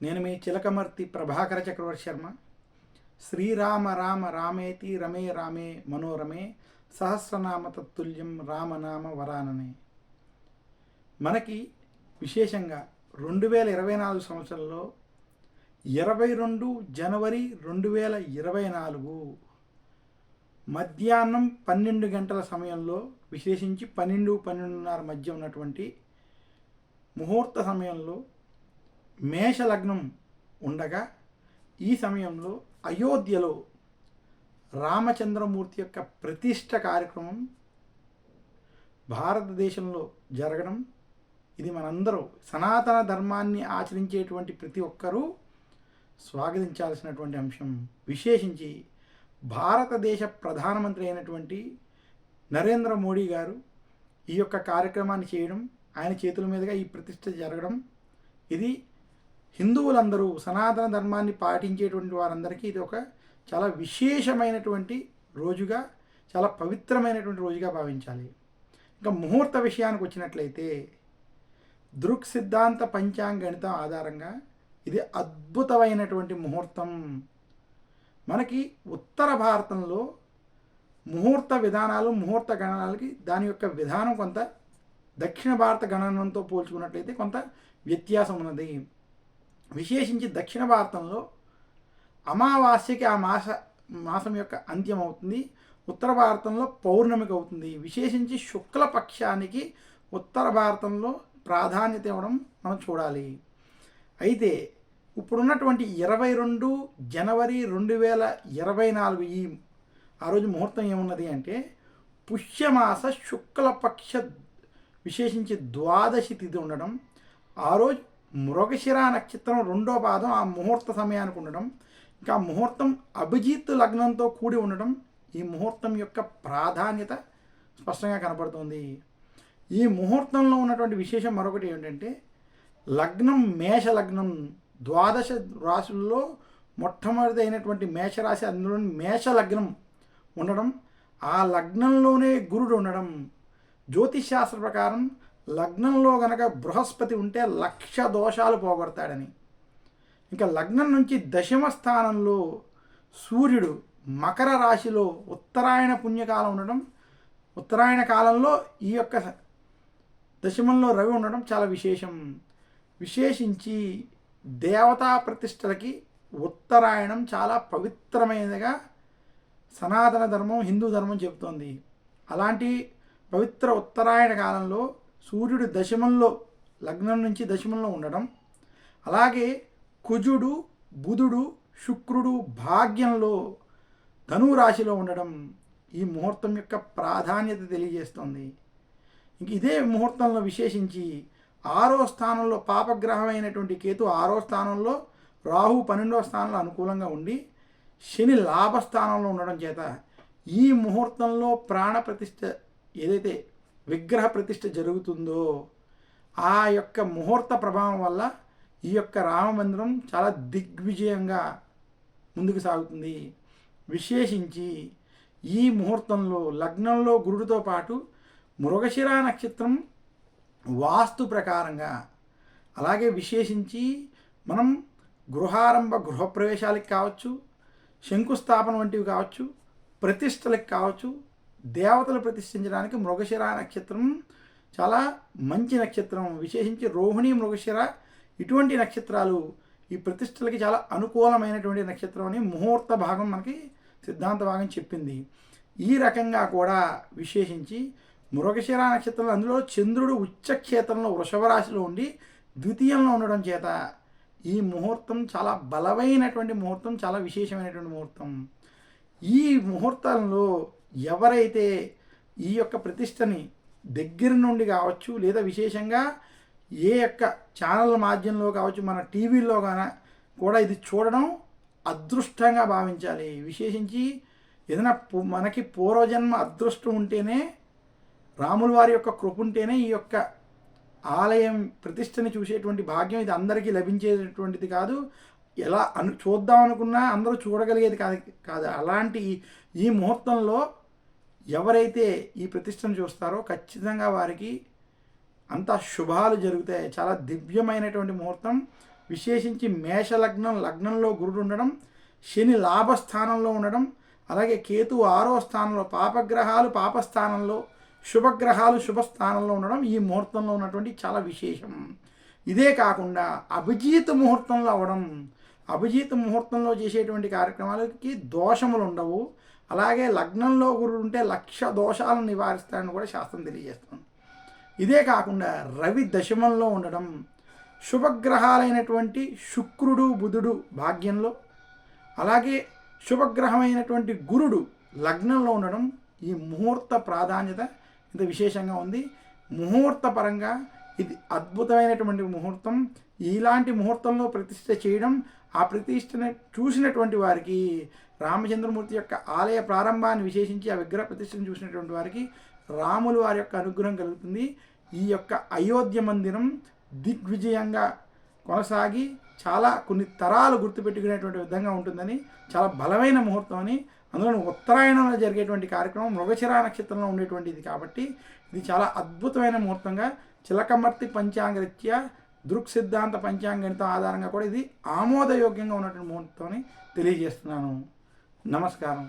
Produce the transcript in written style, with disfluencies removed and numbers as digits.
నేను మీ చిలకమర్తి ప్రభాకర చక్రవర్తి శర్మ. శ్రీరామ రామ రామేతి రమే రామే మనోరమే సహస్రనామ తత్తుల్యం రామనామ వరాననే. మనకి విశేషంగా 2024 సంవత్సరంలో 22 జనవరి 2024 మధ్యాహ్నం 12 గంటల సమయంలో, విశేషించి 12-12:30 మధ్య ఉన్నటువంటి ముహూర్త సమయంలో మేషలగ్నం ఉండగా, ఈ సమయంలో అయోధ్యలో రామచంద్రమూర్తి యొక్క ప్రతిష్ఠ కార్యక్రమం భారతదేశంలో జరగడం, ఇది మనందరూ సనాతన ధర్మాన్ని ఆచరించేటువంటి ప్రతి ఒక్కరూ స్వాగతించాల్సినటువంటి అంశం. విశేషించి భారతదేశ ప్రధానమంత్రి అయినటువంటి నరేంద్ర మోడీ గారు ఈ యొక్క కార్యక్రమాన్ని చేయడం, ఆయన చేతుల మీదుగా ఈ ప్రతిష్ఠ జరగడం, ఇది హిందువులందరూ సనాతన ధర్మాన్ని పాటించేటువంటి వారందరికీ ఇది ఒక చాలా విశేషమైనటువంటి రోజుగా, చాలా పవిత్రమైనటువంటి రోజుగా భావించాలి. ఇంకా ముహూర్త విషయానికి వచ్చినట్లయితే, దృక్ సిద్ధాంత పంచాంగ గణితం ఆధారంగా ఇది అద్భుతమైనటువంటి ముహూర్తం. మనకి ఉత్తర భారతంలో ముహూర్త విధానాలు, ముహూర్త గణనాలకి దాని యొక్క విధానం కొంత దక్షిణ భారత గణనంతో పోల్చుకున్నట్లయితే కొంత వ్యత్యాసం ఉన్నది. విశేషించి దక్షిణ భారతంలో అమావాస్యకి ఆ మాసం యొక్క అంత్యం అవుతుంది, ఉత్తర భారతంలో పౌర్ణమికి అవుతుంది. విశేషించి శుక్లపక్షానికి ఉత్తర భారతంలో ప్రాధాన్యత ఇవ్వడం మనం చూడాలి. అయితే ఇప్పుడున్నటువంటి 22 జనవరి 2024 ఆ రోజు ముహూర్తం ఏమున్నది అంటే, పుష్యమాస శుక్లపక్ష విశేషించి ద్వాదశి తిథి ఉండడం, ఆ రోజు మృగశిర నక్షత్రం 2వ పాదం ఆ ముహూర్త సమయానికి ఉండడం, ఇంకా ముహూర్తం అభిజిత్ లగ్నంతో కూడి ఉండడం, ఈ ముహూర్తం యొక్క ప్రాధాన్యత స్పష్టంగా కనపడుతుంది. ఈ ముహూర్తంలో ఉన్నటువంటి విశేషం మరొకటి ఏంటంటే, లగ్నం మేష లగ్నం. ద్వాదశ రాశుల్లో మొట్టమొదటి అయినటువంటి మేషరాశి, అందులో మేష లగ్నం ఉండడం, ఆ లగ్నంలోనే గురుడు ఉండడం. జ్యోతిష్ శాస్త్ర ప్రకారం లగ్నంలో గనక బృహస్పతి ఉంటే 1,00,000 దోషాలు పోగొడతాడని. ఇంకా లగ్నం నుంచి దశమ స్థానంలో సూర్యుడు మకర రాశిలో ఉత్తరాయణ పుణ్యకాలం ఉండడం, ఉత్తరాయణ కాలంలో ఈ యొక్క దశమంలో రవి ఉండడం చాలా విశేషం. విశేషించి దేవతా ప్రతిష్టలకి ఉత్తరాయణం చాలా పవిత్రమైనదిగా సనాతన ధర్మం, హిందూ ధర్మం చెబుతోంది. అలాంటి పవిత్ర ఉత్తరాయణ కాలంలో సూర్యుడు దశమంలో, లగ్నం నుంచి దశమంలో ఉండడం, అలాగే కుజుడు, బుధుడు, శుక్రుడు భాగ్యంలో ధనురాశిలో ఉండడం ఈ ముహూర్తం యొక్క ప్రాధాన్యత తెలియజేస్తుంది. ఇంక ఇదే ముహూర్తంలో విశేషించి 6వ స్థానంలో పాపగ్రహమైనటువంటి కేతు 6వ స్థానంలో, రాహు 12వ స్థానంలో అనుకూలంగా ఉండి, శని లాభస్థానంలో ఉండడం చేత ఈ ముహూర్తంలో ప్రాణ ప్రతిష్ఠ, ఏదైతే విగ్రహ ప్రతిష్ఠ జరుగుతుందో ఆ యొక్క ముహూర్త ప్రభావం వల్ల ఈ యొక్క రామమందిరం చాలా దిగ్విజయంగా ముందుకు సాగుతుంది. విశేషించి ఈ ముహూర్తంలో లగ్నంలో గురుడితో పాటు మృగశిర నక్షత్రం వాస్తు ప్రకారంగా, అలాగే విశేషించి మనం గృహారంభ గృహప్రవేశాలకు కావచ్చు, శంకుస్థాపన వంటివి కావచ్చు, ప్రతిష్టలకు కావచ్చు, దేవతలు ప్రతిష్ఠించడానికి మృగశిర నక్షత్రం చాలా మంచి నక్షత్రం. విశేషించి రోహిణి, మృగశిర ఇటువంటి నక్షత్రాలు ఈ ప్రతిష్టలకి చాలా అనుకూలమైనటువంటి నక్షత్రం అని ముహూర్త భాగం మనకి సిద్ధాంత భాగం చెప్పింది. ఈ రకంగా కూడా విశేషించి మృగశిర నక్షత్రంలో, అందులో చంద్రుడు ఉచ్చక్షేత్రంలో వృషభ రాశిలో ఉండి ద్వితీయంలో ఉండడం చేత ఈ ముహూర్తం చాలా బలమైనటువంటి ముహూర్తం, చాలా విశేషమైనటువంటి ముహూర్తం. ఈ ముహూర్తంలో ఎవరైతే ఈ యొక్క ప్రతిష్టని దగ్గర నుండి కావచ్చు, లేదా విశేషంగా ఏ యొక్క ఛానల్ మాధ్యమంలో కావచ్చు, మన టీవీలో కూడా ఇది చూడడం అదృష్టంగా భావించాలి. విశేషించి ఏదైనా మనకి పూర్వజన్మ అదృష్టం ఉంటేనే, రాముల వారి యొక్క కృప ఉంటేనే ఈ యొక్క ఆలయం ప్రతిష్టని చూసేటువంటి భాగ్యం ఇది అందరికీ లభించేటటువంటిది కాదు. ఎలా చూద్దాం అనుకున్నా అందరూ చూడగలిగేది కాదు. అలాంటి ఈ ముహూర్తంలో ఎవరైతే ఈ ప్రతిష్టను చూస్తారో ఖచ్చితంగా వారికి అంతా శుభాలు జరుగుతాయి. చాలా దివ్యమైనటువంటి ముహూర్తం. విశేషించి మేష లగ్నంలో గురుడు ఉండడం, శని లాభస్థానంలో ఉండడం, అలాగే కేతు 6వ స్థానంలో, పాపగ్రహాలు పాపస్థానంలో, శుభగ్రహాలు శుభస్థానంలో ఉండడం ఈ ముహూర్తంలో ఉన్నటువంటి చాలా విశేషం. ఇదే కాకుండా అభిజిత్ ముహూర్తంలో అవ్వడం, అభిజిత్ ముహూర్తంలో చేసేటువంటి కార్యక్రమాలకి దోషములు ఉండవు. అలాగే లగ్నంలో గురుడు ఉంటే 1,00,000 దోషాలను నివారిస్తాడని కూడా శాస్త్రం తెలియజేస్తుంది. ఇదే కాకుండా రవి దశమంలో ఉండడం, శుభగ్రహాలైనటువంటి శుక్రుడు బుధుడు భాగ్యంలో, అలాగే శుభగ్రహమైనటువంటి గురుడు లగ్నంలో ఉండడం ఈ ముహూర్త ప్రాధాన్యత ఇంత విశేషంగా ఉంది. ముహూర్త పరంగా ఇది అద్భుతమైనటువంటి ముహూర్తం. ఇలాంటి ముహూర్తంలో ప్రతిష్ఠ చేయడం, ఆ ప్రతిష్టను చూసినటువంటి వారికి, రామచంద్రమూర్తి యొక్క ఆలయ ప్రారంభాన్ని విశేషించి ఆ విగ్రహ ప్రతిష్టను చూసినటువంటి వారికి రాములు వారి యొక్క అనుగ్రహం కలుగుతుంది. ఈ యొక్క అయోధ్య మందిరం దిగ్విజయంగా కొనసాగి చాలా కొన్ని తరాలు గుర్తుపెట్టుకునేటువంటి విధంగా ఉంటుందని, చాలా బలమైన ముహూర్తం అని, అందులో ఉత్తరాయణంలో జరిగేటువంటి కార్యక్రమం మృగశిర నక్షత్రంలో ఉండేటువంటిది కాబట్టి ఇది చాలా అద్భుతమైన ముహూర్తంగా చిలకమర్తి పంచాంగరీత్యా దృక్ సిద్ధాంత పంచాంగణితం ఆధారంగా కూడా ఇది ఆమోదయోగ్యంగా ఉన్నటువంటి ముహూర్తం అని తెలియజేస్తున్నాను. నమస్కారం.